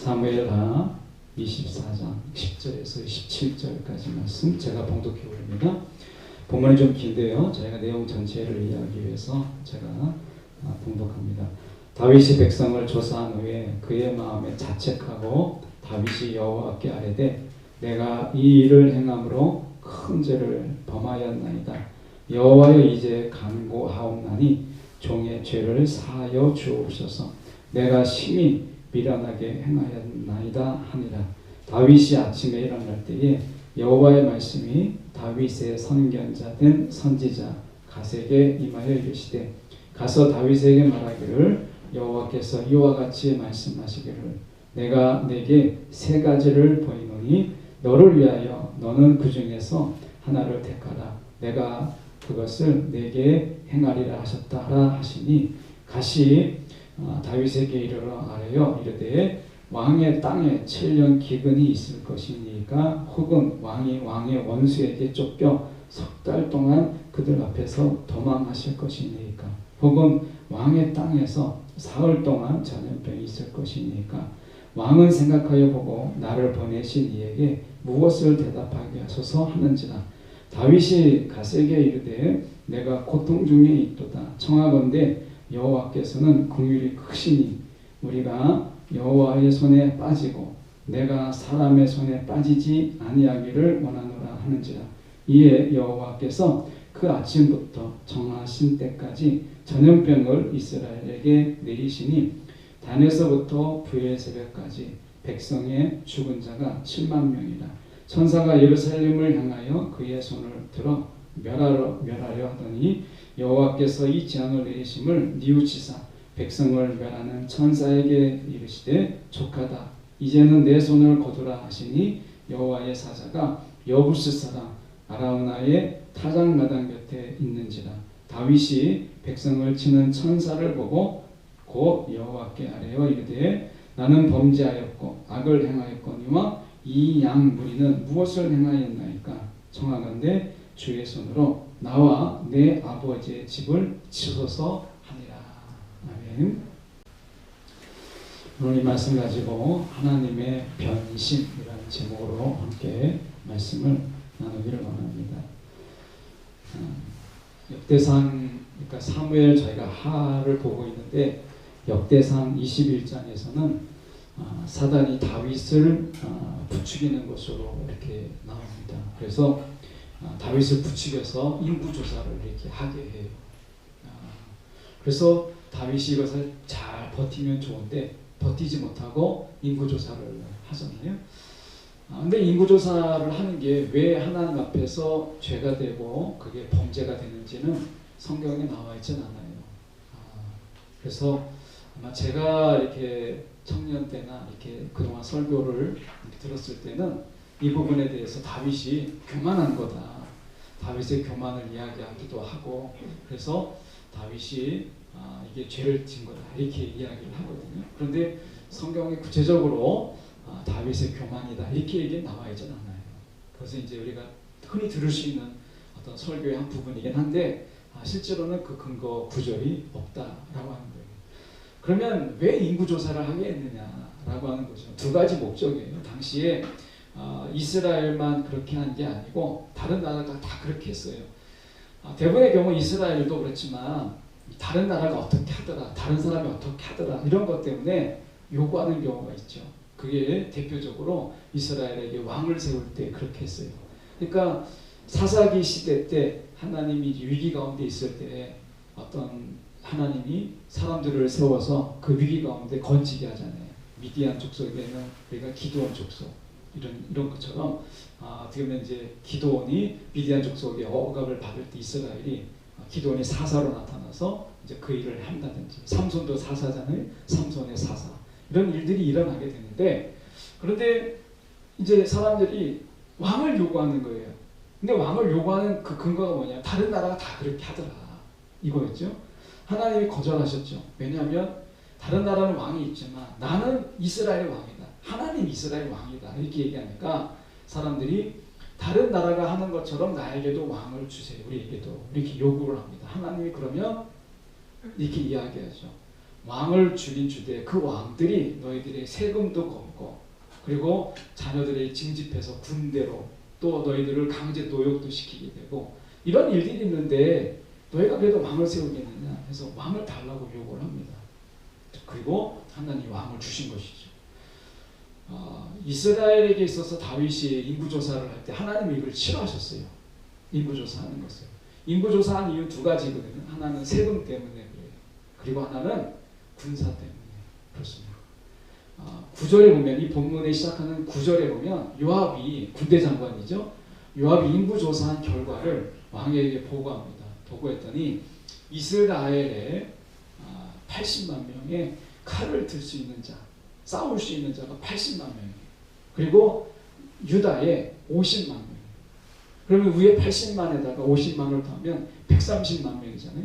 사무엘하 24장 10절에서 17절까지 말씀 제가 봉독해 올립니다. 본문이 좀 긴데요. 저희가 내용 전체를 이해하기 위해서 제가 봉독합니다. 다윗이 백성을 조사한 후에 그의 마음에 자책하고 다윗이 여호와께 아뢰되 내가 이 일을 행함으로 큰 죄를 범하였나이다. 여호와여 이제 간구하옵나니 종의 죄를 사하여 주옵소서. 내가 심히 미련하게 행하였나이다 하니라. 다윗이 아침에 일어날 때에 여호와의 말씀이 다윗의 선견자 된 선지자 갓에게 임하여 이르시되 가서 다윗에게 말하기를 여호와께서 이와 같이 말씀하시기를 내가 내게 세 가지를 보이노니 너를 위하여 너는 그 중에서 하나를 택하라. 내가 그것을 내게 행하리라 하셨다라 하시니 갓이 다윗에게 이르러 아뢰어 이르되 왕의 땅에 7년 기근이 있을 것이니까 혹은 왕이 왕의 원수에게 쫓겨 석 달 동안 그들 앞에서 도망하실 것이니까 혹은 왕의 땅에서 사흘 동안 전염병이 있을 것이니까 왕은 생각하여 보고 나를 보내신 이에게 무엇을 대답하게 하소서 하는지라. 다윗이 갓에게 이르되 내가 고통 중에 있도다. 청하건대 여호와께서는 긍휼이 크시니 우리가 여호와의 손에 빠지고 내가 사람의 손에 빠지지 아니하기를 원하노라 하는지라. 이에 여호와께서 그 아침부터 정하신 때까지 전염병을 이스라엘에게 내리시니 단에서부터 부엘세바까지 백성의 죽은 자가 7만 명이라. 천사가 예루살렘을 향하여 그의 손을 들어 멸하려 하더니 여호와께서 이 재앙을 내리심을 뉘우치사 백성을 멸하는 천사에게 이르시되 족하다. 이제는 내 손을 거두라 하시니 여호와의 사자가 여부스 사람 아라우나의 타작마당 곁에 있는지라. 다윗이 백성을 치는 천사를 보고 곧 여호와께 아뢰어 이르되 나는 범죄하였고 악을 행하였거니와 이 양 무리는 무엇을 행하였나이까. 청하건대 주의 손으로 나와 내 아버지의 집을 치소서 하니라. 아멘. 오늘 이 말씀 가지고 하나님의 변심이라는 제목으로 함께 말씀을 나누기를 원합니다. 역대상 그러니까 사무엘 저희가 하를 보고 있는데 역대상 21장에서는 사단이 다윗을 부추기는 것으로 이렇게 나옵니다. 그래서 다윗을 부추겨서 인구조사를 이렇게 하게 해요. 그래서 다윗이 이것을 잘 버티면 좋은데 버티지 못하고 인구조사를 하잖아요. 근데 인구조사를 하는 게 왜 하나님 앞에서 죄가 되고 그게 범죄가 되는지는 성경에 나와 있지는 않아요. 그래서 아마 제가 이렇게 청년 때나 이렇게 그동안 설교를 이렇게 들었을 때는 이 부분에 대해서 다윗이 교만한 거다. 다윗의 교만을 이야기하기도 하고 그래서 다윗이 이게 죄를 진 거다 이렇게 이야기를 하거든요. 그런데 성경에 구체적으로 다윗의 교만이다 이렇게 얘기 나와 있지는 않아요. 그래서 이제 우리가 흔히 들을 수 있는 어떤 설교의 한 부분이긴 한데 실제로는 그 근거 구절이 없다라고 하는 거예요. 그러면 왜 인구조사를 하게 했느냐라고 하는 거죠. 두 가지 목적이에요. 당시에 이스라엘만 그렇게 한 게 아니고 다른 나라가 다 그렇게 했어요. 대부분의 경우 이스라엘도 그렇지만 다른 나라가 어떻게 하더라, 다른 사람이 어떻게 하더라 이런 것 때문에 요구하는 경우가 있죠. 그게 대표적으로 이스라엘에게 왕을 세울 때 그렇게 했어요. 그러니까 사사기 시대 때 하나님이 위기 가운데 있을 때 어떤 하나님이 사람들을 세워서 그 위기 가운데 건지게 하잖아요. 미디안 족속에는 우리가 기드온 족속 이런 것처럼 어떻게 보면 이제 기드온이 미디안 족속의 억압을 받을 때 이스라엘이 기드온이 사사로 나타나서 이제 그 일을 한다든지 삼손도 사사잖아요. 삼손의 사사 이런 일들이 일어나게 되는데 그런데 이제 사람들이 왕을 요구하는 거예요. 근데 왕을 요구하는 그 근거가 뭐냐? 다른 나라가 다 그렇게 하더라 이거였죠. 하나님이 거절하셨죠. 왜냐하면 다른 나라는 왕이 있지만 나는 이스라엘 왕이다. 하나님 이스라엘 왕이다. 이렇게 얘기하니까 사람들이 다른 나라가 하는 것처럼 나에게도 왕을 주세요. 우리에게도 이렇게 요구를 합니다. 하나님이 그러면 이렇게 이야기하죠. 왕을 주긴 주되 그 왕들이 너희들의 세금도 걷고 그리고 자녀들의 징집해서 군대로 또 너희들을 강제 노역도 시키게 되고 이런 일들이 있는데 너희가 그래도 왕을 세우겠느냐 해서 왕을 달라고 요구를 합니다. 그리고 하나님이 왕을 주신 것이죠. 이스라엘에게 있어서 다윗이 인구조사를 할 때 하나님이 이걸 싫어하셨어요. 인구조사하는 것을. 인구조사한 이유 두 가지거든요. 하나는 세금 때문에 그래요. 그리고 하나는 군사 때문에 그렇습니다. 9절에 보면 이 본문에 시작하는 9절에 보면 요압이 군대 장관이죠. 요압이 인구조사한 결과를 왕에게 보고합니다. 보고했더니 이스라엘에 80만 명의 칼을 들 수 있는 자, 싸울 수 있는 자가 80만 명이에요. 그리고 유다에 50만 명. 그러면 위에 80만에다가 50만을 더하면 130만 명이잖아요.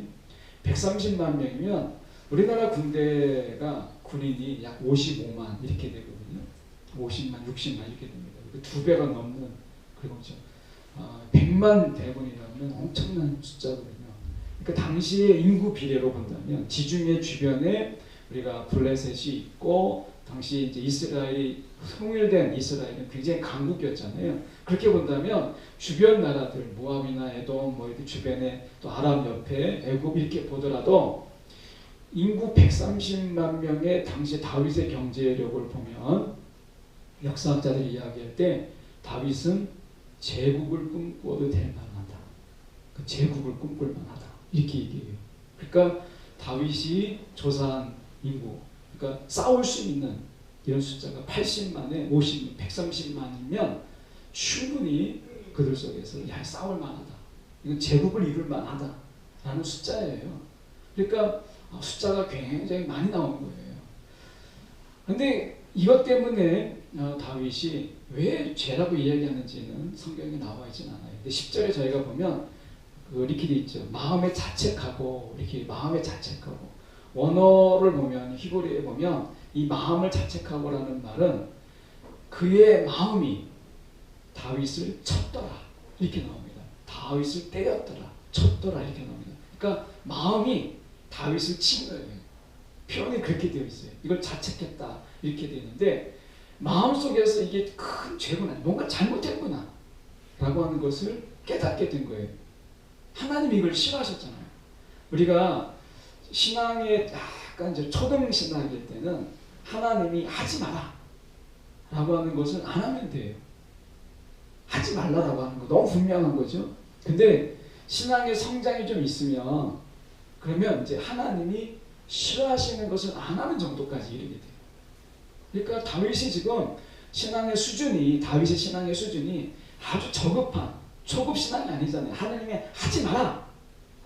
130만 명이면 우리나라 군대가 군인이 약 55만 이렇게 되거든요. 50만, 60만 이렇게 됩니다. 두 배가 넘는 그렇죠. 100만 대군이라면 엄청난 숫자거든요. 그러니까 당시의 인구 비례로 본다면 지중해 주변에 우리가 블레셋이 있고 당시 이제 이스라엘이 통일된 이스라엘은 굉장히 강국이었잖아요. 그렇게 본다면 주변 나라들 모압이나 에돔 뭐 이렇게 주변에 또 아랍 옆에 애굽 이렇게 보더라도 인구 130만 명의 당시 다윗의 경제력을 보면 역사학자들이 이야기할 때 다윗은 제국을 꿈꿔도 될 만하다. 그 제국을 꿈꿀 만하다. 이렇게 얘기해요. 그러니까 다윗이 조사한 인구, 그러니까 싸울 수 있는 이런 숫자가 80만에 50, 130만이면 충분히 그들 속에서 야 싸울 만하다. 이건 제국을 이룰 만하다. 라는 숫자예요. 그러니까 숫자가 굉장히 많이 나온 거예요. 그런데 이것 때문에 다윗이 왜 죄라고 이야기하는지는 성경에 나와 있진 않아요. 근데 10절에 저희가 보면 이렇게 돼 있죠. 마음에 자책하고 이렇게 마음에 자책하고 원어를 보면 히브리에 보면 이 마음을 자책하고라는 말은 그의 마음이 다윗을 쳤더라 이렇게 나옵니다. 다윗을 때렸더라, 쳤더라 이렇게 나옵니다. 그러니까 마음이 다윗을 친 거예요. 표현이 그렇게 되어 있어요. 이걸 자책했다 이렇게 되는데 마음속에서 이게 큰 죄구나, 뭔가 잘못했구나 라고 하는 것을 깨닫게 된 거예요. 하나님이 이걸 싫어하셨잖아요. 우리가 신앙의 약간 이제 초등 신앙일 때는 하나님이 하지 마라 라고 하는 것을 안 하면 돼요. 하지 말라라고 하는 거 너무 분명한 거죠. 근데 신앙의 성장이 좀 있으면 그러면 이제 하나님이 싫어하시는 것을 안 하는 정도까지 이르게 돼요. 그러니까 다윗이 지금 신앙의 수준이 다윗의 신앙의 수준이 아주 저급한 초급 신앙이 아니잖아요. 하나님이 하지 마라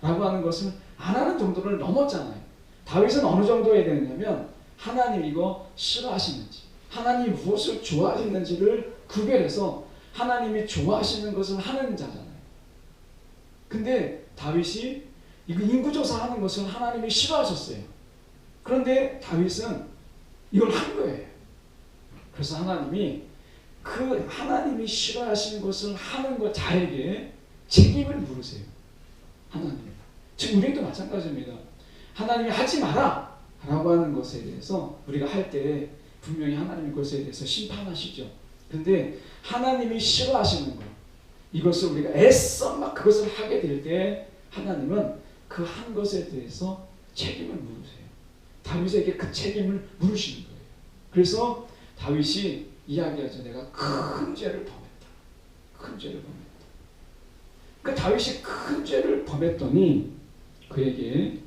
라고 하는 것을 안 하는 정도를 넘었잖아요. 다윗은 어느 정도에 되느냐면 하나님 이거 싫어하시는지 하나님이 무엇을 좋아하시는지를 구별해서 하나님이 좋아하시는 것을 하는 자잖아요. 근데 다윗이 이거 인구조사하는 것을 하나님이 싫어하셨어요. 그런데 다윗은 이걸 한 거예요. 그래서 하나님이 그 하나님이 싫어하시는 것을 하는 것 자에게 책임을 물으세요. 하나님. 지금 우리도 마찬가지입니다. 하나님이 하지 마라 라고 하는 것에 대해서 우리가 할 때 분명히 하나님이 그것에 대해서 심판하시죠. 근데 하나님이 싫어하시는 것 이것을 우리가 애써 막 그것을 하게 될 때 하나님은 그 한 것에 대해서 책임을 물으세요. 다윗에게 그 책임을 물으시는 거예요. 그래서 다윗이 이야기하죠. 내가 큰 죄를 범했다. 큰 죄를 범했다. 그 다윗이 큰 죄를 범했더니 그에게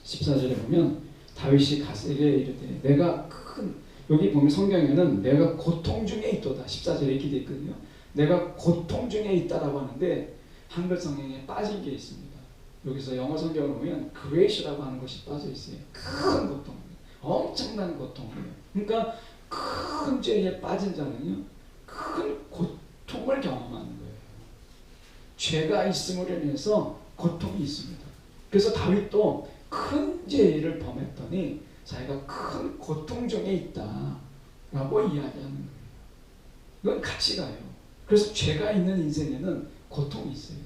14절에 보면 다윗이 갓세게 이르되 내가 큰 여기 보면 성경에는 내가 고통 중에 있도다 14절에 이렇게 되어 있거든요. 내가 고통 중에 있다라고 하는데 한글 성경에 빠진 게 있습니다. 여기서 영어 성경을 보면 great이라고 하는 것이 빠져 있어요. 큰 고통, 엄청난 고통이에요. 그러니까 큰 죄에 빠진 자는요 큰 고통을 경험하는 거예요. 죄가 있음으로 인해서 고통이 있습니다. 그래서 다윗도 큰 죄를 범했더니 자기가 큰 고통 중에 있다라고 이야기하는 거예요. 이건 같이 가요. 그래서 죄가 있는 인생에는 고통이 있어요.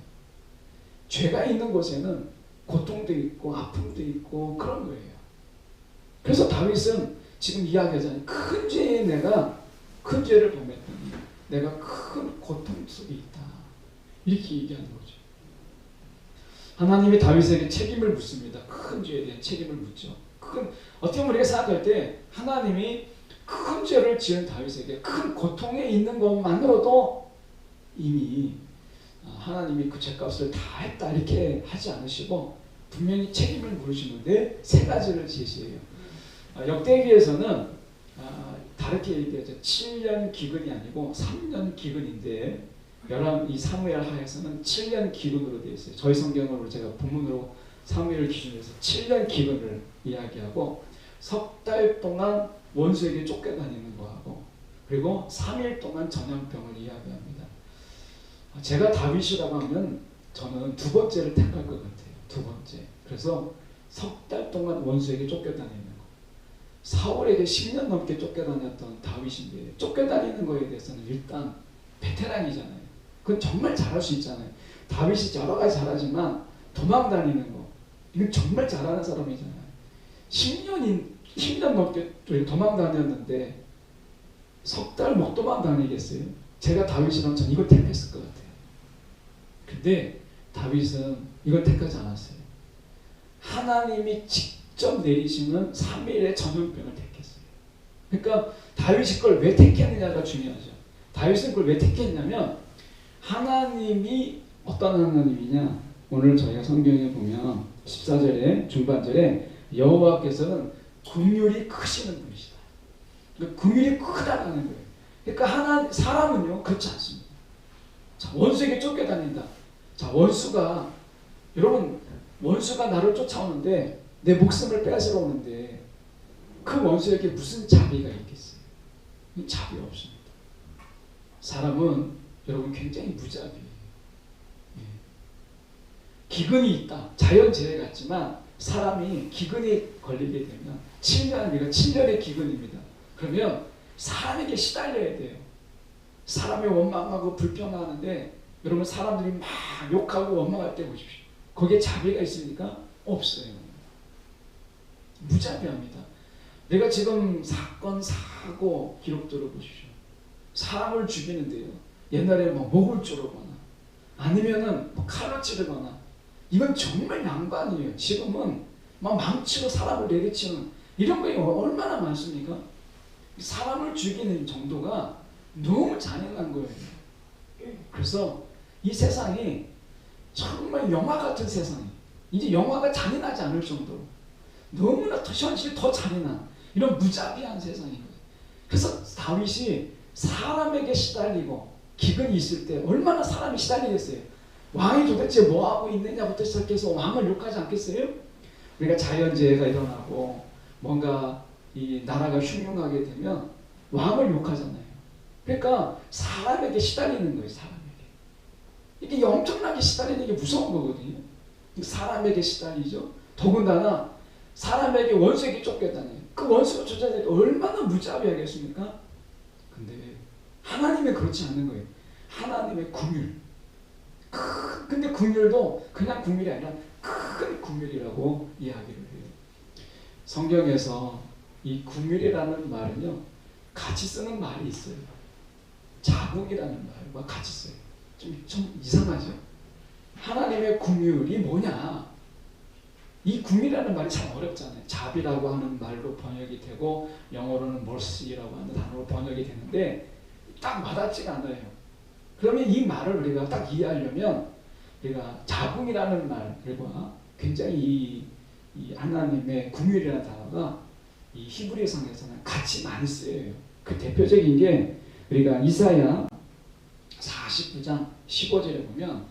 죄가 있는 곳에는 고통도 있고 아픔도 있고 그런 거예요. 그래서 다윗은 지금 이야기하잖아요. 큰 죄에 내가 큰 죄를 범했더니 내가 큰 고통 속에 있다. 이렇게 얘기하는 거죠. 하나님이 다윗에게 책임을 묻습니다. 큰 죄에 대한 책임을 묻죠. 어떻게 보면 우리가 생각할 때 하나님이 큰 죄를 지은 다윗에게 큰 고통에 있는 것만으로도 이미 하나님이 그 죄값을 다 했다 이렇게 하지 않으시고 분명히 책임을 물으시는데 세 가지를 제시해요. 역대기에서는 다르게 얘기하죠. 7년 기근이 아니고 3년 기근인데 이 사무엘 하에서는 7년 기근으로 되어 있어요. 저희 성경으로 제가 본문으로 사무엘 기준으로 해서 7년 기근을 이야기하고 석 달 동안 원수에게 쫓겨다니는 거하고 그리고 3일 동안 전염병을 이야기합니다. 제가 다윗이라고 하면 저는 두 번째를 택할 것 같아요. 두 번째. 그래서 석 달 동안 원수에게 쫓겨다니는 거. 사울에게 10년 넘게 쫓겨다녔던 다윗인데 쫓겨다니는 거에 대해서는 일단 베테랑이잖아요. 그건 정말 잘할 수 있잖아요. 다윗이 여러 가지 잘하지만 도망다니는 거 이건 정말 잘하는 사람이잖아요. 10년 넘게 도망다녔는데 석 달 못 도망다니겠어요? 제가 다윗이라면 전 이걸 택했을 것 같아요. 근데 다윗은 이걸 택하지 않았어요. 하나님이 직접 내리시는 3일의 전염병을 택했어요. 그러니까 다윗이 그걸 왜 택했느냐가 중요하죠. 다윗은 그걸 왜 택했냐면 하나님이 어떤 하나님이냐. 오늘 저희가 성경에 보면 14절에 중반절에 여호와께서는 긍휼이 크시는 분이시다. 그러니까 긍휼이 크다라는 거예요. 그러니까 사람은요 그렇지 않습니다. 자, 원수에게 쫓겨다닌다. 자, 여러분 원수가 나를 쫓아오는데 내 목숨을 뺏으러 오는데 그 원수에게 무슨 자비가 있겠어요? 자비 없습니다. 사람은 여러분 굉장히 무자비해요. 기근이 있다. 자연재해 같지만 사람이 기근이 걸리게 되면 7년의 기근입니다. 그러면 사람에게 시달려야 돼요. 사람이 원망하고 불평하는데 여러분 사람들이 막 욕하고 원망할 때 보십시오. 거기에 자비가 있습니까? 없어요. 무자비합니다. 내가 지금 사건, 사고 기록들을 보십시오. 사람을 죽이는데요. 옛날에 목을 조르거나 아니면은 칼로 찌르거나 이건 정말 양반이에요. 지금은 망치로 사람을 내리치는 이런 거 얼마나 많습니까? 사람을 죽이는 정도가 너무 잔인한 거예요. 그래서 이 세상이 정말 영화 같은 세상이에요. 이제 영화가 잔인하지 않을 정도로 너무나 현실이 더 잔인한 이런 무자비한 세상인 거예요. 그래서 다윗이 사람에게 시달리고 기근이 있을 때 얼마나 사람이 시달리겠어요. 왕이 도대체 뭐하고 있느냐부터 시작해서 왕을 욕하지 않겠어요? 우리가 자연재해가 일어나고 뭔가 이 나라가 흉흉하게 되면 왕을 욕하잖아요. 그러니까 사람에게 시달리는 거예요. 사람에게. 이게 엄청나게 시달리는 게 무서운 거거든요. 사람에게 시달리죠. 더군다나 사람에게 원수에게 쫓겨다녀요. 그 원수가 쫓아다니는 얼마나 무자비하겠습니까? 근데 하나님은 그렇지 않는 거예요. 하나님의 긍휼. 근데 긍휼도 그냥 긍휼이 아니라 큰 긍휼이라고 이야기를 해요. 성경에서 이 긍휼이라는 말은요 같이 쓰는 말이 있어요. 자국이라는 말과 같이 써요. 좀 이상하죠? 하나님의 긍휼이 뭐냐? 이 긍휼이라는 말이 참 어렵잖아요. 자비라고 하는 말로 번역이 되고 영어로는 mercy라고 하는 단어로 번역이 되는데 딱 와닿지가 않아요. 그러면 이 말을 우리가 딱 이해하려면 우리가 자궁이라는 말과 굉장히 이 하나님의 긍휼이라는 단어가 이 히브리서에서는 같이 많이 쓰여요. 그 대표적인 게 우리가 이사야 49장 15절에 보면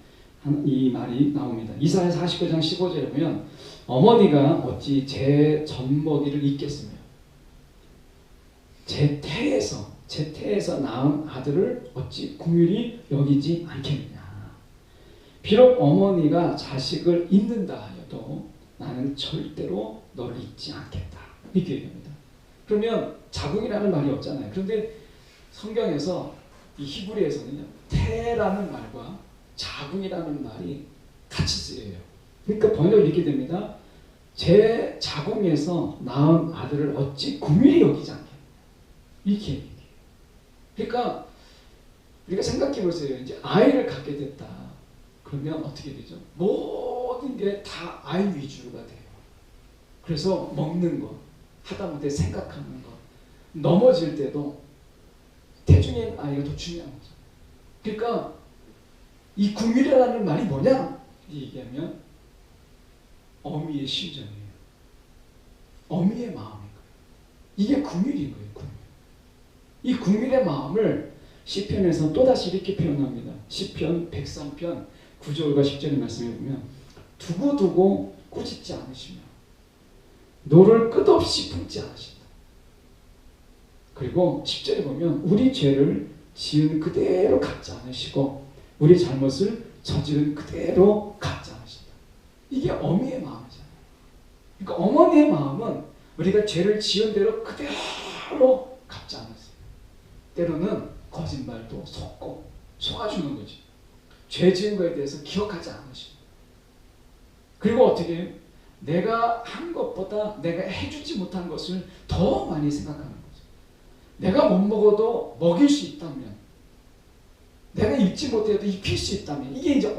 이 말이 나옵니다. 이사야 49장 15절에 보면 어머니가 어찌 제 젖먹이를 잊겠으며 제 태에서 낳은 아들을 어찌 긍휼히 여기지 않겠느냐. 비록 어머니가 자식을 잊는다 하여도 나는 절대로 너를 잊지 않겠다. 이렇게 얘기합니다. 그러면 자궁이라는 말이 없잖아요. 그런데 성경에서 이 히브리에서는요 태라는 말과 자궁이라는 말이 같이 쓰여요. 그러니까 번역이 이렇게 됩니다. 제 자궁에서 낳은 아들을 어찌 긍휼히 여기지 않게 이렇게 얘기해요. 그러니까 우리가 생각해 보세요. 이제 아이를 갖게 됐다. 그러면 어떻게 되죠? 모든 게 다 아이 위주가 돼요. 그래서 먹는 거, 하다못해 생각하는 거, 넘어질 때도 태중인 아이가 더 중요한 거죠. 그러니까 이 긍휼이라는 말이 뭐냐? 얘기하면 어미의 심정이에요. 어미의 마음인 거예요. 이게 긍휼인 거예요. 긍휼. 이 긍휼의 마음을 시편에서 또다시 이렇게 표현합니다. 시편 103편 9절과 10절의 말씀에 보면 두고두고 꾸짖지 않으시며 노를 끝없이 품지 않으신다. 그리고 10절에 보면 우리 죄를 지은 그대로 갚지 않으시고 우리 잘못을 저지른 그대로 갚지 않으신다. 이게 어미의 마음이잖아요. 그러니까 어머니의 마음은 우리가 죄를 지은 대로 그대로 갚지 않았어요. 때로는 거짓말도 속아주는 거지. 죄 지은 거에 대해서 기억하지 않으시고. 그리고 어떻게 해요? 내가 한 것보다 내가 해주지 못한 것을 더 많이 생각하는 거죠. 내가 못 먹어도 먹일 수 있다면, 내가 입지 못해도 입힐 수 있다면, 이게 이제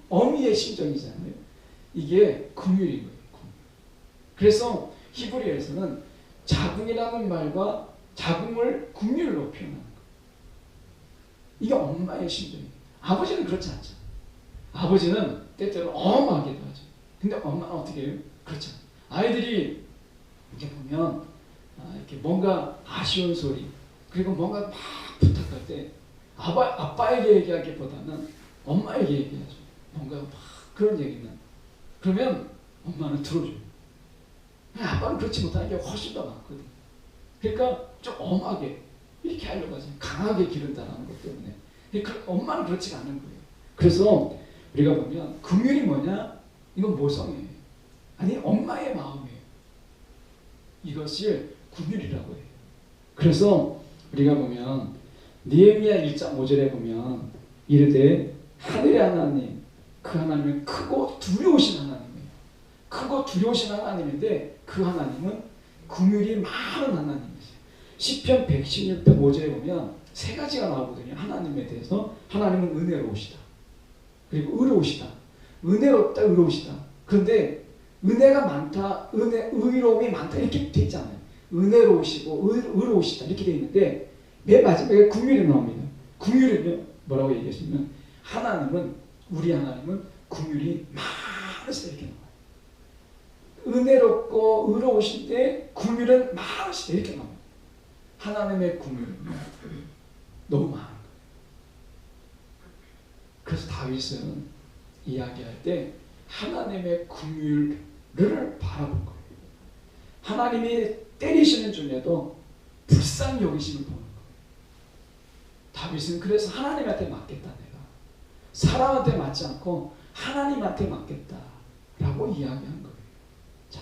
어미의 심정이잖아요. 이게 긍휼인 거예요. 그래서 히브리어에서는 자궁이라는 말과 자궁을 긍휼로 표현하는 거예요. 이게 엄마의 심정이에요. 아버지는 그렇지 않죠. 아버지는 때때로 엄하게도 하죠. 근데 엄마는 어떻게 해요? 그렇죠. 아이들이 이렇게 보면 이렇게 뭔가 아쉬운 소리, 그리고 뭔가 막 부탁할 때 아빠에게 얘기하기보다는 엄마에게 얘기하죠. 뭔가 막 그런 얘기는. 그러면 엄마는 들어줘요. 아빠는 그렇지 못하는 게 훨씬 더 많거든. 그러니까 좀 엄하게 이렇게 하려고 하죠. 강하게 기른다는 것 때문에. 엄마는 그렇지가 않은 거예요. 그래서 우리가 보면 긍휼이 뭐냐? 이건 모성이에요. 아니 엄마의 마음이에요. 이것을 긍휼이라고 해요. 그래서 우리가 보면 느헤미야 1장 5절에 보면 이르되 하늘의 하나님, 그 하나님은 크고 두려우신 하나님이에요. 크고 두려우신 하나님인데 그 하나님은 긍휼이 많은 하나님이세요. 시편 116편 5절에 보면 세 가지가 나오거든요. 하나님에 대해서. 하나님은 은혜로우시다. 그리고 의로우시다. 은혜롭다, 의로우시다. 그런데 은혜가 많다, 의로움이 많다 이렇게 돼 있잖아요. 은혜로우시고 의로우시다 이렇게 돼 있는데 맨 마지막에 긍휼이 나옵니다. 긍휼은요 뭐라고 얘기하시면 우리 하나님은 긍휼이 많으시다 이렇게 나와요. 은혜롭고 의로우신데 긍휼은 많으시다 이렇게 나와요. 하나님의 긍휼은 너무 많은 거예요. 그래서 다윗은 이야기할 때 하나님의 긍휼을 바라본 거예요. 하나님이 때리시는 중에도 불쌍히 여기심을 보는 거예요. 다윗은 그래서 하나님한테 맡겠다. 내가 사람한테 맡지 않고 하나님한테 맡겠다라고 이야기한 거예요. 자,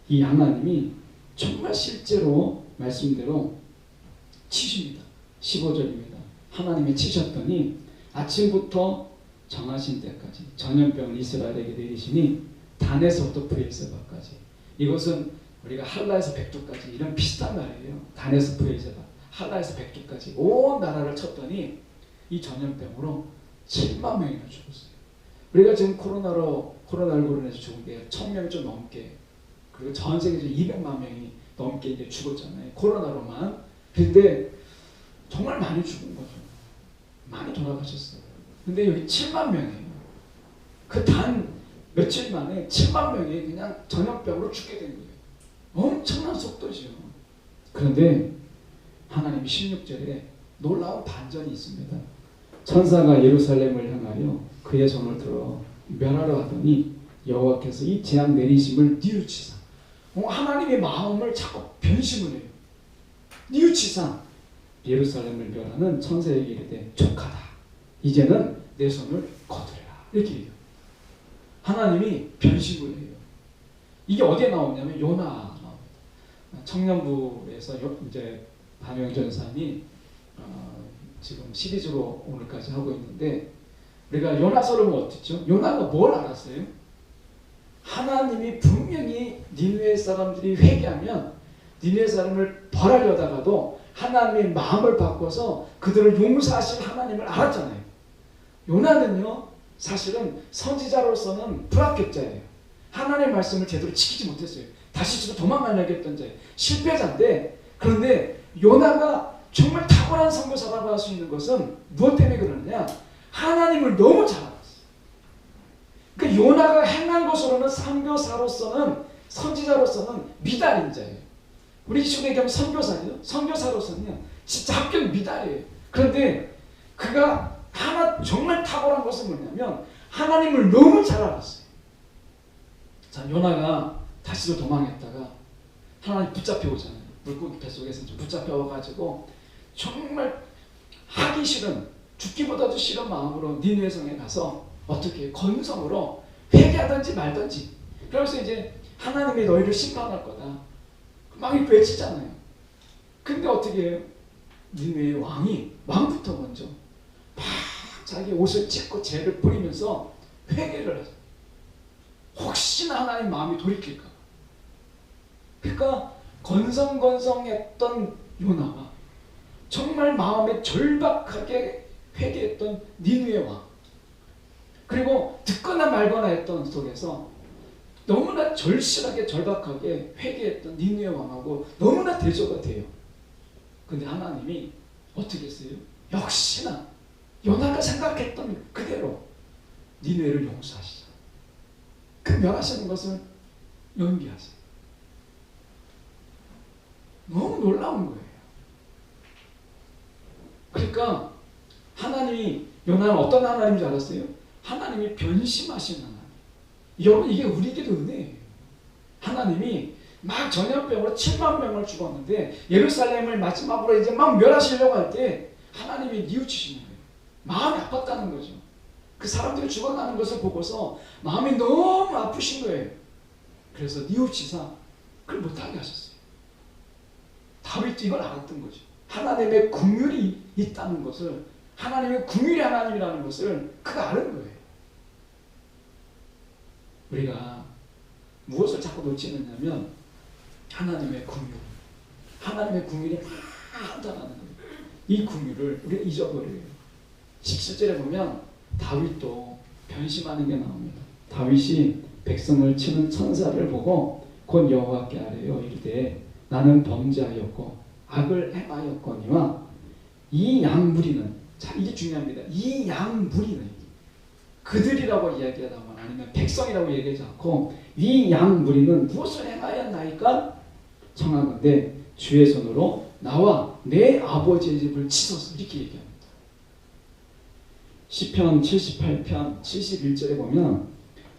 이 하나님이 정말 실제로 말씀대로 치십니다. 15절입니다. 하나님이 치셨더니 아침부터 정하신 때까지 전염병을 이스라엘에게 내리시니 단에서부터 브엘세바까지. 이것은 우리가 할라에서 백두까지 이런 비슷한 말이에요. 단에서 브엘세바, 할라에서 백두까지 온 나라를 쳤더니 이 전염병으로 7만 명이나 죽었어요. 우리가 지금 코로나19로 인해서 죽은 게 1000명이 좀 넘게, 그리고 전 세계에서 200만 명이 넘게 이제 죽었잖아요. 코로나로만. 그런데 정말 많이 죽은 거죠. 많이 돌아가셨어요. 근데 여기 7만 명이에요. 그 단 며칠 만에 7만 명이 그냥 전염병으로 죽게 된 거예요. 엄청난 속도죠. 그런데 하나님 16절에 놀라운 반전이 있습니다. 천사가 예루살렘을 향하여 그의 손을 들어 멸하려 하더니 여호와께서 이 재앙 내리심을 뉘우치사. 하나님의 마음을 자꾸 변심을 해요. 뉘우치사 예루살렘을 멸하는 천사에게 이르되 족하다. 이제는 내 손을 거두리라. 이렇게 해요. 하나님이 변심을 해요. 이게 어디에 나오냐면 요나 나옵니다. 청년부에서 이제 밤영전사님이 지금 시리즈로 오늘까지 하고 있는데 우리가 요나서를 어땠죠? 요나가 뭘 알았어요? 하나님이 분명히 니느웨 사람들이 회개하면 니느웨 사람을 벌하려다가도 하나님의 마음을 바꿔서 그들을 용서하실 하나님을 알았잖아요. 요나는요 사실은 선지자로서는 불합격자예요. 하나님의 말씀을 제대로 지키지 못했어요. 다시스로 도망가려고 했던 자예요. 실패자인데, 그런데 요나가 정말 탁월한 선교사라고 할 수 있는 것은 무엇 때문에 그러느냐, 하나님을 너무 잘 알았어요. 그러니까 요나가 행한 것으로는 선교사로서는, 선지자로서는 미달인 자예요. 우리 시골에 가면 선교사예요. 선교사로서는요 진짜 합격 미달이에요. 그런데 그가 하나 정말 탁월한 것은 뭐냐면 하나님을 너무 잘 알았어요. 자, 요나가 다시도 도망했다가 하나님 붙잡혀 오잖아요. 물고기 뱃속에서 붙잡혀 와가지고 정말 하기 싫은, 죽기보다도 싫은 마음으로 니느웨 성에 가서 어떻게 건성으로 회개하든지 말든지, 그래서 이제 하나님이 너희를 심판할 거다 막 외치잖아요. 근데 어떻게 해요? 니느웨 왕부터 먼저 막 자기 옷을 찢고 죄를 뿌리면서 회개를 하죠. 혹시나 하나님 마음이 돌이킬까. 그러니까 건성건성했던 요나가 정말 마음에 절박하게 회개했던 니느웨 왕, 그리고 듣거나 말거나 했던 속에서 너무나 절실하게 절박하게 회개했던 니느웨 왕하고 너무나 대조가 돼요. 근데 하나님이 어떻게 했어요? 역시나 요나가 생각했던 그대로 니느웨를 용서하시죠. 그 멸하시는 것을 연기하세요. 너무 놀라운 거예요. 그러니까 하나님이, 요나는 어떤 하나님인 줄 알았어요? 하나님이 변심하신 하나님. 여러분, 이게 우리에게도 은혜예요. 하나님이 막 전염병으로 7만 명을 죽었는데 예루살렘을 마지막으로 이제 막 멸하시려고 할 때 하나님이 뉘우치시는 거예요. 마음이 아팠다는 거죠. 그 사람들이 죽어가는 것을 보고서 마음이 너무 아프신 거예요. 그래서 뉘우치사 그걸 못하게 하셨어요. 다윗도 이걸 알았던 거죠. 하나님의 긍휼이 있다는 것을, 하나님의 긍휼이 하나님이라는 것을 그가 아는 거예요. 우리가 무엇을 자꾸 놓치느냐면 하나님의 긍휼, 하나님의 긍휼이 많다는 거예요. 이 긍휼을 우리가 잊어버려요. 17절에 보면 다윗도 변심하는 게 나옵니다. 다윗이 백성을 치는 천사를 보고 곧 여호와께 아뢰어 이르되 나는 범죄하였고 악을 행하였거니와 이 양무리는, 자 이게 중요합니다. 이 양무리는, 그들이라고 이야기하다거나 아니면 백성이라고 얘기하지 않고 이 양무리는 무엇을 행하였나이까 청하건대 주의 손으로 나와 내 아버지의 집을 치소서, 이렇게 얘기합니다. 시편 78편 71절에 보면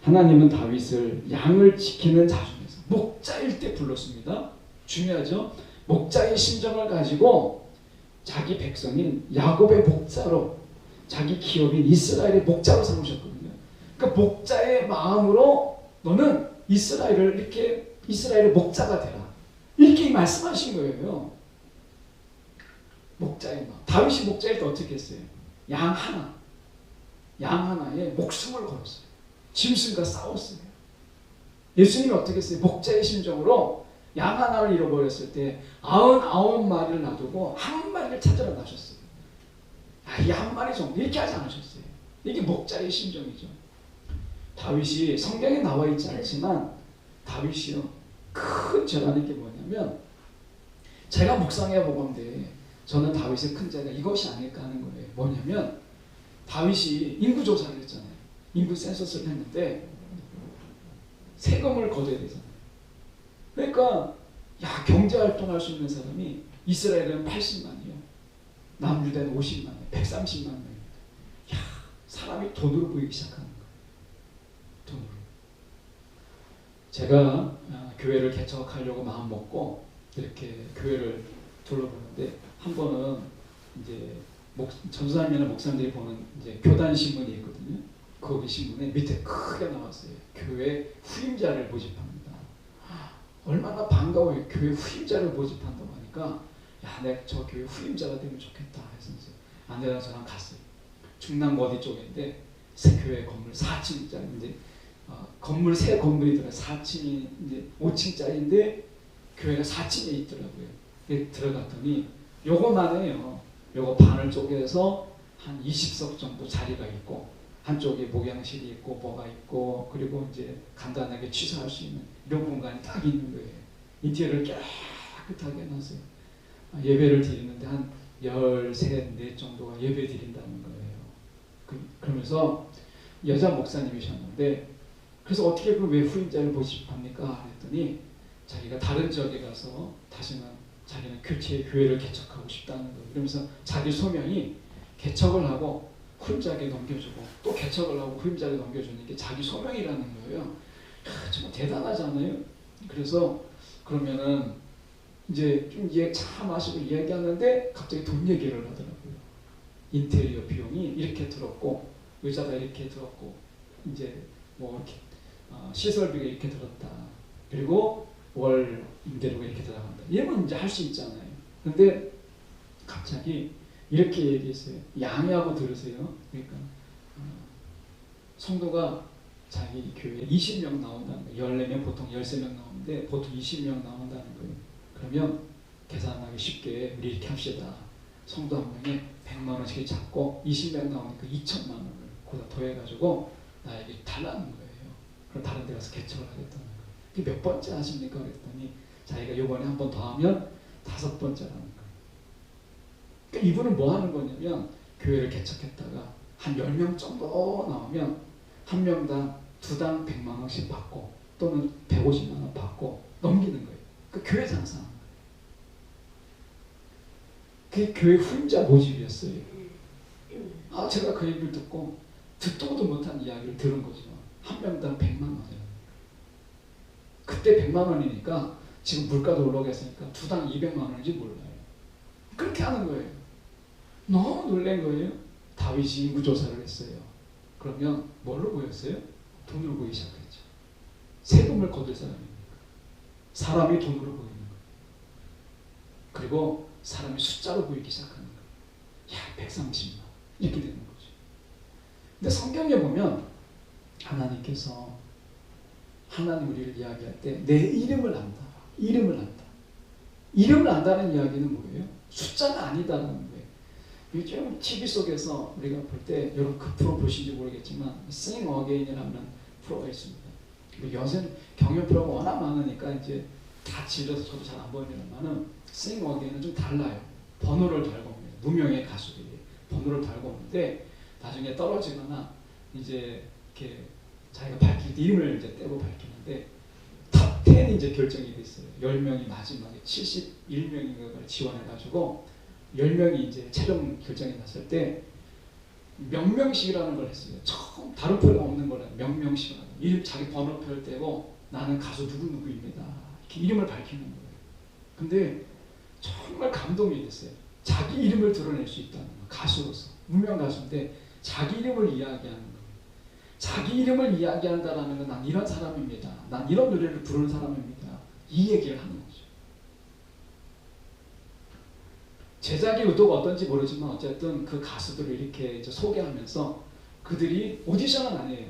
하나님은 다윗을 양을 지키는 자 중에서 목자일 때 불렀습니다. 중요하죠. 목자의 심정을 가지고 자기 백성인 야곱의 목자로, 자기 기업인 이스라엘의 목자로 삼으셨거든요. 그러니까 목자의 마음으로 너는 이스라엘을 이렇게, 이스라엘의 목자가 되라, 이렇게 말씀하신 거예요. 목자의 마음. 다윗이 목자일 때 어떻게 했어요? 양 하나에 목숨을 걸었어요. 짐승과 싸웠어요. 예수님이 어떻게 했어요? 목자의 심정으로 양 하나를 잃어버렸을 때 99마리를 놔두고 한 마리를 찾으러 나셨어요. 이 한 마리 정도 이렇게 하지 않으셨어요. 이게 목자의 심정이죠. 다윗이 성경에 나와 있지 않지만 다윗이요 큰 죄라는 게 뭐냐면, 제가 묵상해 보건대 저는 다윗의 큰 죄가 이것이 아닐까 하는 거예요. 뭐냐면 다윗이 인구조사를 했잖아요. 인구 센서스를 했는데 세금을 거둬야 되잖아요. 그러니까 경제활동할 수 있는 사람이 이스라엘은 80만이요. 남유다는 50만이요. 130만 명입니다. 사람이 돈으로 보이기 시작하는 거예요. 돈으로. 제가 교회를 개척하려고 마음 먹고 이렇게 교회를 둘러보는데 한 번은 이제 전도사님이나 목사님들이 보는 이제 교단 신문이 있거든요. 거기 신문에 밑에 크게 나왔어요. 교회 후임자를 모집합니다. 얼마나 반가워요. 교회 후임자를 모집한다고 하니까 내가 저 교회 후임자가 되면 좋겠다 해서 아내랑 저랑 갔어요. 충남 어디 쪽인데 새 교회 건물 4층짜리인데 건물 새 건물이더라. 4층이 이제 5층짜리인데 교회가 4층에 있더라고요. 들어갔더니 요거만 해요. 요거 반을 쪼개서 한 20석 정도 자리가 있고 한쪽에 목양실이 있고 뭐가 있고 그리고 이제 간단하게 취사할 수 있는 이런 공간이 딱 있는 거예요. 인테리어를 깨끗하게 해놨어요. 예배를 드리는데 한 13, 14 정도가 예배 드린다는 거예요. 그러면서 여자 목사님이셨는데 그래서 어떻게 왜 후임자를 모집합니까? 그랬더니 자기가 다른 지역에 가서 다시는 자기는 교체의 교회를 개척하고 싶다는 거예요. 그러면서 자기 소명이 개척을 하고 후임자에게 넘겨주고 또 개척을 하고 후임자에게 넘겨주는 게 자기 소명이라는 거예요. 정말 대단하잖아요. 그래서 그러면은 이제 좀 차 마시고 이야기하는데 갑자기 돈 얘기를 하더라고요. 인테리어 비용이 이렇게 들었고 의자가 이렇게 들었고 이제 뭐 이렇게 시설비가 이렇게 들었다. 그리고 월 임대료가 이렇게 들어간다. 이러면 이제 할 수 있잖아요. 근데 갑자기 이렇게 얘기했어요. 양해하고 들으세요. 그러니까 성도가 자기 교회에 20명 나온다는 거예요. 14명 보통 13명 나오는데 보통 20명 나온다는 거예요. 그러면 계산하기 쉽게 우리 이렇게 합시다. 성도 한 명에 100만 원씩 잡고 20명 나오니까 2천만 원을 거기다 더해가지고 나에게 달라는 거예요. 그럼 다른 데 가서 개척을 하겠다는 거예요. 그게 몇 번째 하십니까? 그랬더니 자기가 요번에 한 번 더 하면 5번째라는 거예요. 그러니까 이분은 뭐 하는 거냐면 교회를 개척했다가 한 10명 정도 나오면 한 명당 두당 100만 원씩 받고 또는 150만 원 받고 넘기는 거예요. 그 교회 장사하는 거예요. 그게 교회 후임자 모집이었어요. 제가 그 얘기를 듣고 듣도 보도 못한 이야기를 들은 거죠. 한 명당 100만 원이에요. 그때 100만 원이니까 지금 물가도 올라가겠으니까 두당 200만 원인지 몰라요. 그렇게 하는 거예요. 너무 놀란 거예요. 다윗이 인구조사를 했어요. 그러면 뭘로 보였어요? 돈으로 보이기 시작했죠. 세금을 거둘 사람입니까? 사람이 돈으로 보이는 거예요. 그리고 사람이 숫자로 보이기 시작하는 거예요. 야, 130만 이렇게 되는 거죠. 근데 성경에 보면 하나님께서 하나님 우리를 이야기할 때 내 이름을 안다. 이름을 안다. 이름을 안다는 이야기는 뭐예요? 숫자가 아니다라는 거예요. 요즘 TV 속에서 우리가 볼 때 여러분 그 프로 보신지 모르겠지만 Sing Again이라는 프로가 있습니다. 요새 경연 프로가 워낙 많으니까 이제 다 질려서 저도 잘 안 보입니다만은 Sing Again은 좀 달라요. 번호를 달고 옵니다. 무명의 가수들이 번호를 달고 오는데 나중에 떨어지거나 이제 이렇게 자기가 밝힐 이름을 이제 떼고 밝히는데 탑 10이 이제 결정이 됐어요. 10명이 마지막에 71명인가를 지원해가지고 10명이 이제 최종 결정이 났을 때 명명식이라는 걸 했어요. 처음 다른 프로가 없는 거라 명명식을 하는 이름 자기 번호표를 떼고 나는 가수 누구누구입니다. 이렇게 이름을 밝히는 거예요. 근데 정말 감동이 됐어요. 자기 이름을 드러낼 수 있다는 거. 가수로서 무명 가수인데 자기 이름을 이야기하는 거예요. 자기 이름을 이야기한다라는 건 난 이런 사람입니다. 난 이런 노래를 부르는 사람입니다. 이 얘기를 하는 거죠. 제작의 의도가 어떤지 모르지만 어쨌든 그 가수들을 이렇게 이제 소개하면서 그들이 오디션은 아니에요.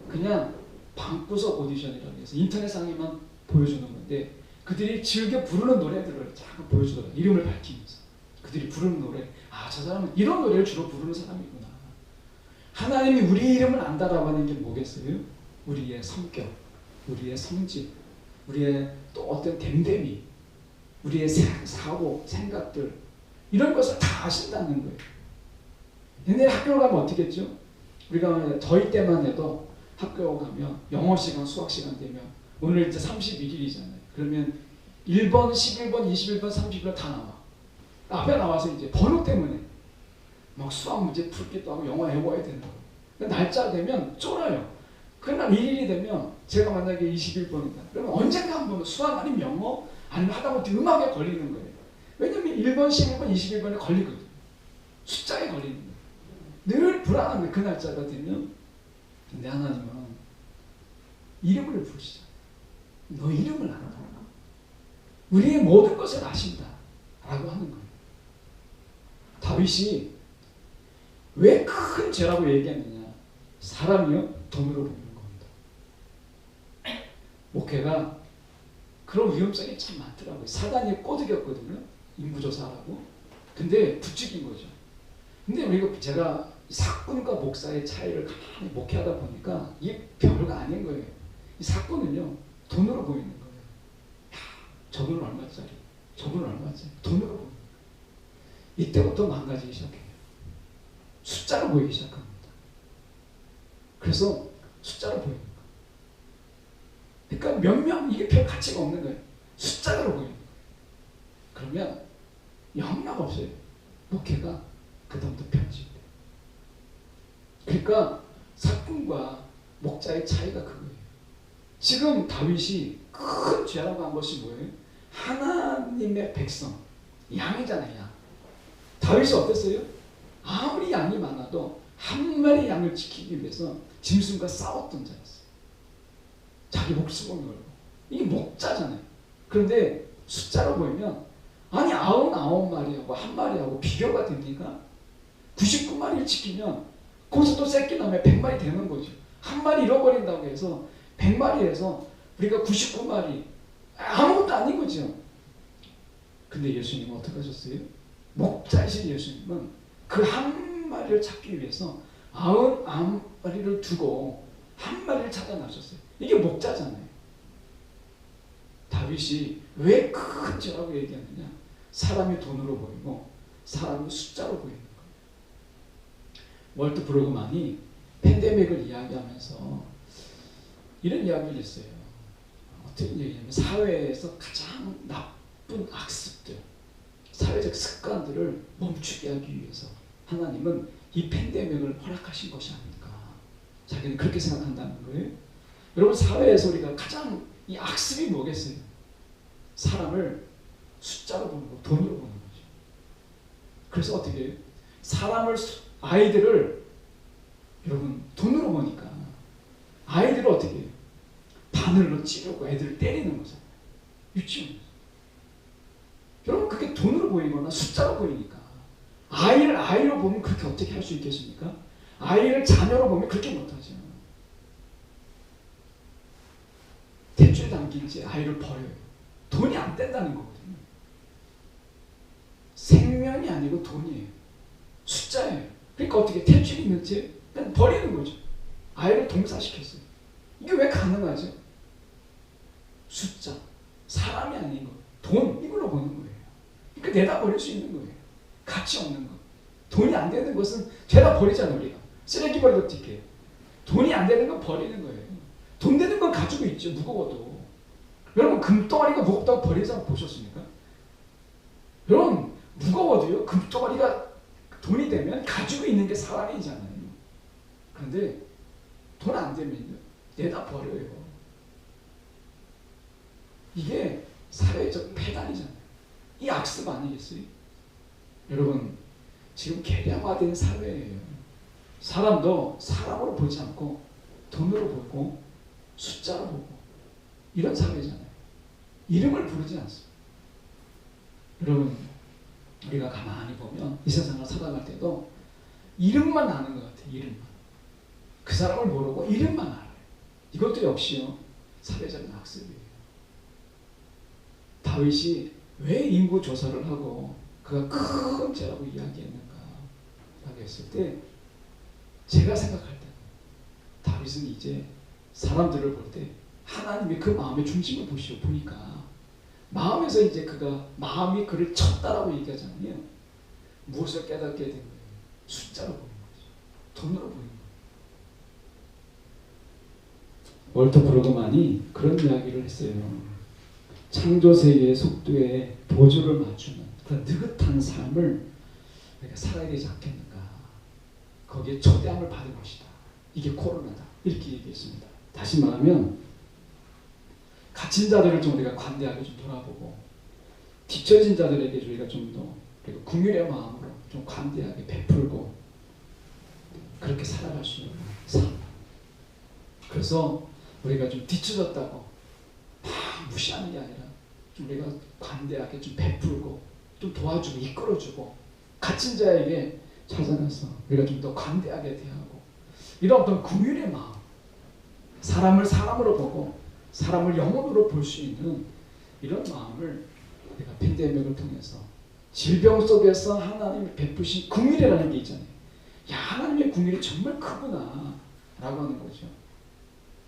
그냥 방구석 오디션이라고 해서 인터넷상에만 보여주는 건데 그들이 즐겨 부르는 노래들을 잠깐 보여주더라고요. 이름을 밝히면서 그들이 부르는 노래, 저 사람은 이런 노래를 주로 부르는 사람이구나. 하나님이 우리 이름을 안다라고 하는 게 뭐겠어요? 우리의 성격, 우리의 성질, 우리의 또 어떤 됨됨이, 우리의 사고, 생각들 이런 것을 다 아신다는 거예요. 옛날에 학교 가면 어떻게 했죠? 우리가 저희 때만 해도 학교 가면 영어 시간, 수학 시간 되면 오늘 이제 31일이잖아요. 그러면 1번, 11번, 21번, 30번 다 나와. 앞에 나와서 이제 번호 때문에 막 수학 문제 풀기도 하고 영어 외워야 되는 거예요. 날짜 되면 쫄아요. 그날 1일이 되면 제가 만약에 21번이다. 그러면 언젠가 한 번은 수학 아니면 영어 아니면 하다못해 음악에 걸리는 거예요. 왜냐면 1번, 11번, 21번에 걸리거든요. 숫자에 걸리는 거예요. 늘 불안한 거예요. 그 날짜가 되면. 근데 하나님은 이름을 부르시죠. 너 이름을 안다. 우리의 모든 것을 아신다. 라고 하는 거예요. 다윗이 왜 큰 죄라고 얘기했느냐. 사람이요? 돈으로 보는 겁니다. 목회가 그런 위험성이 참 많더라고요. 사단이 꼬드겼거든요. 인구조사라고. 근데 부추긴 거죠. 근데 우리가 제가 사꾼과 목사의 차이를 가만히 목회하다 보니까 이게 별거 아닌 거예요. 이 사꾼은요, 돈으로 보이는 거예요. 야, 저분은 얼마짜리, 저분은 얼마짜리, 돈으로 보이는 거예요. 이때부터 망가지기 시작해요. 숫자로 보이기 시작합니다. 그래서 숫자로 보이는 거예요. 그러니까 몇 명, 이게 별 가치가 없는 거예요. 숫자로 보이는 거예요. 그러면 영락 없어요. 목회가 그다음부터 편집돼요. 그러니까 사꾼과 목자의 차이가 그거예요. 지금 다윗이 큰 죄라고 한 것이 뭐예요? 하나님의 백성, 양이잖아요. 양. 다윗이 어땠어요? 아무리 양이 많아도 한 마리 양을 지키기 위해서 짐승과 싸웠던 자였어요. 자기 목숨을 걸고. 이게 목자잖아요. 그런데 숫자로 보이면 아니 99마리하고 한 마리하고 비교가 됩니까? 99마리를 지키면 거기서 또 새끼 나면 100마리 되는 거죠. 한 마리 잃어버린다고 해서 100마리에서 우리가 99마리 아무것도 아닌 거죠. 근데 예수님은 어떻게 하셨어요? 목자이신 예수님은 그 한 마리를 찾기 위해서 99마리를 두고 한 마리를 찾아 나셨어요. 이게 목자잖아요. 다윗이 왜 큰 죄라고 얘기하느냐? 사람이 돈으로 보이고 사람이 숫자로 보이는 거예요. 월트 브루그만이 팬데믹을 이야기하면서 이런 이야기를 했어요. 어떤 얘기냐면 사회에서 가장 나쁜 악습들, 사회적 습관들을 멈추게 하기 위해서 하나님은 이 팬데믹을 허락하신 것이 아닐까. 자기는 그렇게 생각한다는 거예요. 여러분, 사회에서 우리가 가장 이 악습이 뭐겠어요? 사람을 숫자로 보는 거, 돈으로 보는 거죠. 그래서 어떻게 해요? 아이들을 여러분 돈으로 보니까 아이들을 어떻게 해요? 바늘로 찌르고 애들을 때리는 거잖아요. 유치원에서. 여러분, 그게 돈으로 보이거나 숫자로 보이니까 아이를 아이로 보면 그렇게 어떻게 할 수 있겠습니까? 아이를 자녀로 보면 그렇게 못하죠. 대출에 담긴 채 아이를 버려요. 돈이 안 된다는 거거든요. 생명이 아니고 돈이에요. 숫자예요. 그러니까 어떻게 대출이 있는 채 그냥 버리는 거죠. 아이를 동사시켰어요. 이게 왜 가능하죠? 숫자, 사람이 아닌 거, 돈, 이걸로 보는 거예요. 그러니까 내다 버릴 수 있는 거예요. 가치 없는 거. 돈이 안 되는 것은 죄다 버리잖아요. 우리가 쓰레기 버리듯 어떻게 돈이 안 되는 건 버리는 거예요. 돈 되는 건 가지고 있죠. 무거워도. 여러분, 금덩어리가 무겁다고 버리는 사람 보셨습니까? 여러분, 무거워도요, 금덩어리가 돈이 되면 가지고 있는 게 사람이잖아요. 그런데 돈 안 되면요, 내다 버려요. 이게 사회적 폐단이잖아요. 이 악습 아니겠어요? 여러분, 지금 계량화된 사회예요. 사람도 사람으로 보지 않고 돈으로 보고 숫자로 보고 이런 사회잖아요. 이름을 부르지 않습니다. 여러분, 우리가 가만히 보면 이 세상을 살아갈 때도 이름만 아는 것 같아요. 이름만. 그 사람을 모르고 이름만 알아요. 이것도 역시요, 사회적인 학습이에요. 다윗이 왜 인구 조사를 하고 그가 큰 죄라고 이야기했는가 라고 했을 때, 제가 생각할 때 다윗은 이제 사람들을 볼 때 하나님이 그 마음의 중심을 보니까 마음에서 이제 그가 마음이 그를 쳤다라고 얘기하잖아요. 무엇을 깨닫게 된 거예요? 숫자로 보는 거죠. 돈으로 보는 거예요. 월터 브루그만이 그런 이야기를 했어요. 창조 세계의 속도에 보조를 맞추는 그런 느긋한 삶을 우리가 살아야 되지 않겠는가. 거기에 초대함을 받은 것이다. 이게 코로나다. 이렇게 얘기했습니다. 다시 말하면 갇힌 자들을 좀 우리가 관대하게 좀 돌아보고, 뒤처진 자들에게 우리가 좀 더 긍휼의 마음으로 좀 관대하게 베풀고, 그렇게 살아갈 수 있는 삶. 그래서 우리가 좀 뒤처졌다고 막 무시하는 게 아니라 좀 우리가 관대하게 좀 베풀고 좀 도와주고 이끌어주고, 갇힌 자에게 찾아가서 우리가 좀 더 관대하게 대하고, 이런 어떤 긍휼의 마음, 사람을 사람으로 보고 사람을 영혼으로 볼 수 있는 이런 마음을 우리가 팬데믹을 통해서 질병 속에서 하나님이 베푸신 긍휼이라는 게 있잖아요. 야, 하나님의 긍휼이 정말 크구나 라고 하는 거죠.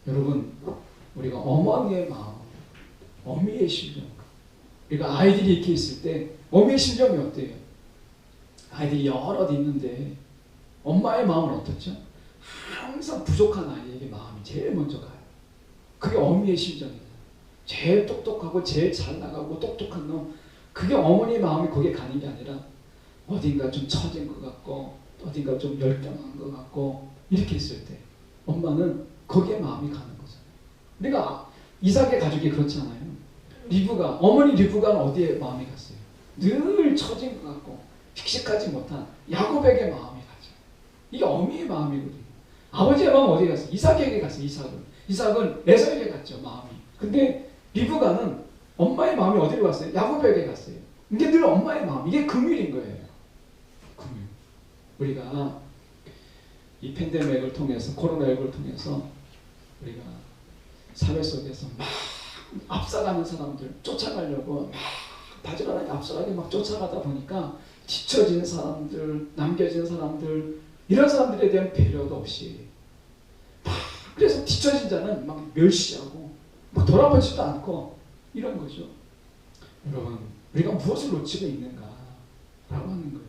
여러분, 우리가 어머니의 마음, 어미의 심정, 우리가 아이들이 이렇게 있을 때 어미의 심정이 어때요? 아이들이 여럿 있는데 엄마의 마음은 어떻죠? 항상 부족한 아이에게 마음이 제일 먼저 가요. 그게 어미의 심정이에요. 제일 똑똑하고 제일 잘 나가고 똑똑한 놈, 그게 어머니 마음이 거기에 가는 게 아니라 어딘가 좀 처진 것 같고 어딘가 좀 열등한 것 같고 이렇게 있을 때 엄마는 거기에 마음이 가는 거잖아요. 우리가 이삭의 가족이 그렇잖아요. 리브가, 어머니 리브가는 어디에 마음이 갔어요? 늘 처진 것 같고 씩씩하지 못한 야곱에게 마음이 가죠. 이게 어미의 마음이거든요. 아버지의 마음은 어디 갔어요? 이삭에게 갔어요. 이삭은 에서에게 갔죠, 마음이. 근데 리브가는 엄마의 마음이 어디로 갔어요? 야곱에게 갔어요. 이게 늘 엄마의 마음, 이게 긍휼인 거예요. 긍휼. 우리가 이 팬데믹을 통해서, 코로나19를 통해서 우리가 사회 속에서 막 앞서가는 사람들 쫓아가려고 막 바지런하게 앞서가게 막 쫓아가다 보니까 뒤처진 사람들, 남겨진 사람들, 이런 사람들에 대한 배려도 없이 막, 그래서 뒤처진 자는 막 멸시하고 막 돌아보지도 않고 이런 거죠. 여러분, 우리가 무엇을 놓치고 있는가 라고 하는 거예요.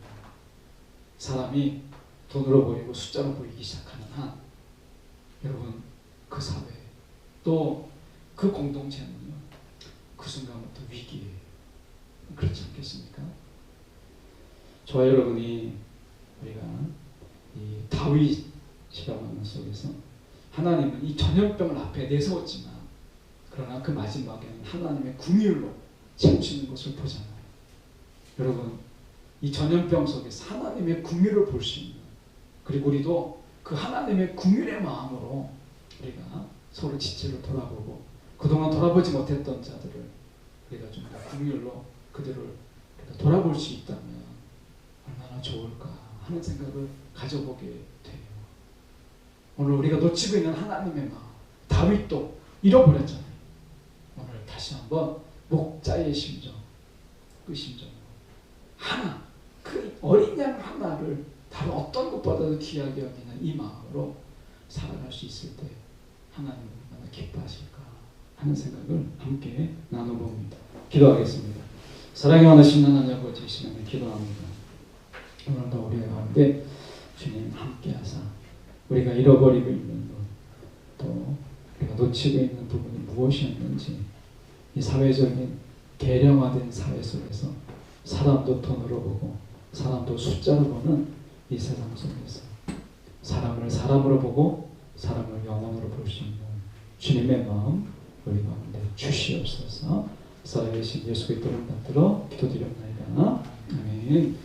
사람이 돈으로 보이고 숫자로 보이기 시작하는 한, 여러분, 그 사회 또 그 공동체는요, 그 순간부터 위기예요. 그렇지 않겠습니까? 저와 여러분이 우리가 이 다윗이라고 하는 속에서 하나님은 이 전염병을 앞에 내세웠지만 그러나 그 마지막에는 하나님의 긍휼로 채우시는 것을 보잖아요. 여러분, 이 전염병 속에서 하나님의 긍휼을 볼 수 있는, 그리고 우리도 그 하나님의 긍휼의 마음으로 우리가 서로 지체를 돌아보고 그동안 돌아보지 못했던 자들을 우리가 좀 긍휼로 그들을 우리가 돌아볼 수 있다면 얼마나 좋을까 하는 생각을 가져보게 돼요. 오늘 우리가 놓치고 있는 하나님의 마음, 다윗도 잃어버렸잖아요. 오늘 다시 한번 목자의 심정, 그 심정으로 하나, 그 어린 양 하나를 다른 어떤 것보다도 귀하게 여기는 이 마음으로 살아갈 수 있을 때 하나님은 얼마나 기뻐하실까 하는 생각을 함께 나눠봅니다. 기도하겠습니다. 사랑이 많으신 하나님 아버지, 시간에 기도합니다. 오늘도 우리 가운데 주님 함께하사 우리가 잃어버리고 있는 것, 또 우리가 놓치고 있는 부분이 무엇이었는지, 이 사회적인 계량화된 사회 속에서 사람도 돈으로 보고 사람도 숫자로 보는 이 세상 속에서 사람을 사람으로 보고 사람을 영혼으로 볼 수 있는 주님의 마음 우리 가운데 주시옵소서. 살아계신 예수 그리스도를 받들어 기도드렸나이다. 아멘.